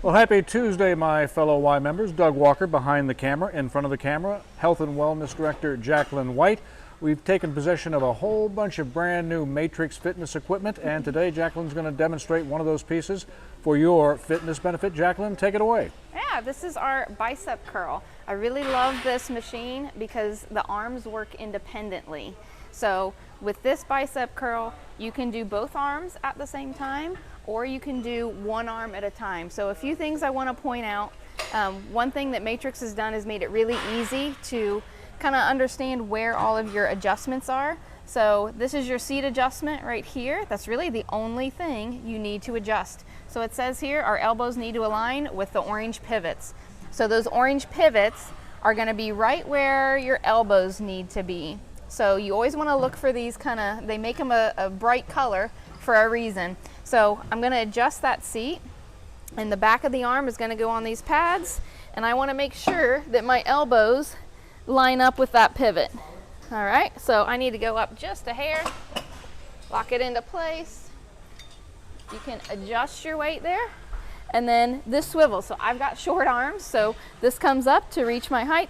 Well, happy Tuesday, my fellow Y members. Doug Walker behind the camera, in front of the camera, Health and Wellness Director Jacqueline White. We've taken possession of a whole bunch of brand new Matrix fitness equipment, and today Jacqueline's going to demonstrate one of those pieces for your fitness benefit. Jacqueline, take it away. Yeah, this is our bicep curl. I really love this machine because the arms work independently. So with this bicep curl, you can do both arms at the same time, or you can do one arm at a time. So a few things I want to point out. One thing that Matrix has done is made it really easy to kind of understand where all of your adjustments are. So this is your seat adjustment right here. That's really the only thing you need to adjust. So it says here our elbows need to align with the orange pivots. So those orange pivots are going to be right where your elbows need to be. So you always want to look for these they make them a bright color for a reason. So I'm going to adjust that seat, and the back of the arm is going to go on these pads, and I want to make sure that my elbows line up with that pivot. All right, so I need to go up just a hair, lock it into place. You can adjust your weight there, and then this swivel. So I've got short arms, so this comes up to reach my height.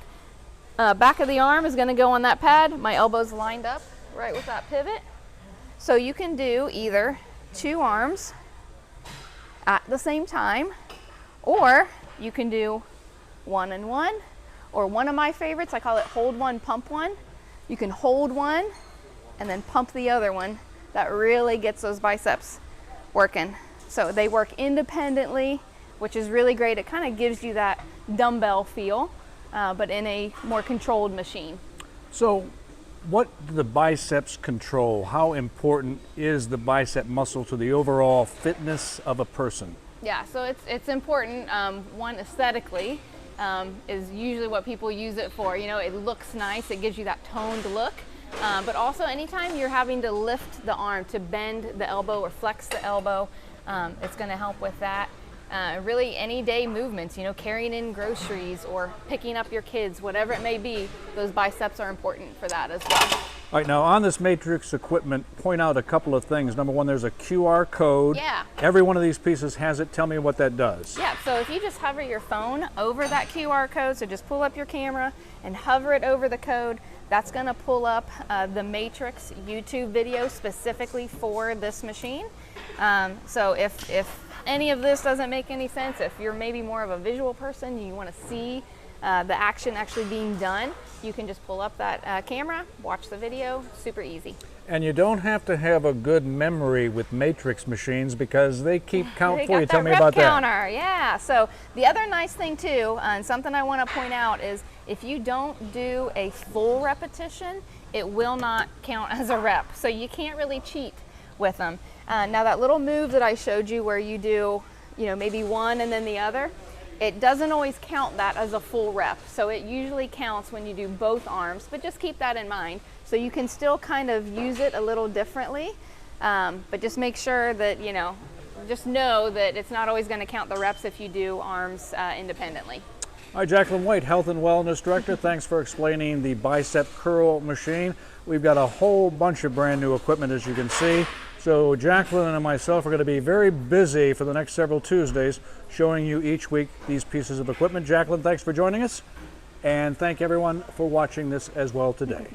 Back of the arm is going to go on that pad. My elbows lined up right with that pivot. So you can do either two arms at the same time, or you can do one and one, or one of my favorites, I call it hold one, pump one. You can hold one and then pump the other one. That really gets those biceps working. So they work independently, which is really great. It kind of gives you that dumbbell feel, but in a more controlled machine. So what do the biceps control? How important is the bicep muscle to the overall fitness of a person? Yeah, so it's important. One, aesthetically, is usually what people use it for. You know, it looks nice, it gives you that toned look. But also anytime you're having to lift the arm, to bend the elbow or flex the elbow, it's going to help with that. Really any day movements, you know, carrying in groceries or picking up your kids, whatever it may be, those biceps are important for that as well. All right, now on this Matrix equipment, point out a couple of things. Number one, there's a QR code. Yeah. Every one of these pieces has it. Tell me what that does. Yeah, so if you just hover your phone over that QR code, so just pull up your camera and hover it over the code, that's going to pull up the Matrix YouTube video specifically for this machine. So if any of this doesn't make any sense, if you're maybe more of a visual person, you want to see the action actually being done, you can just pull up that camera, watch the video, super easy. And you don't have to have a good memory with Matrix machines because they keep count for you. Tell me about that. Yeah, so the other nice thing too, and something I want to point out is if you don't do a full repetition, it will not count as a rep. So you can't really cheat with them. Now that little move that I showed you where you do, you know, maybe one and then the other, it doesn't always count that as a full rep. So it usually counts when you do both arms, but just keep that in mind. So you can still kind of use it a little differently, but just make sure that, you know, just know that it's not always going to count the reps if you do arms independently. All right, Jacqueline White, Health and Wellness Director, thanks for explaining the bicep curl machine. We've got a whole bunch of brand new equipment, as you can see. So Jacqueline and myself are going to be very busy for the next several Tuesdays showing you each week these pieces of equipment. Jacqueline, thanks for joining us, and thank everyone for watching this as well today.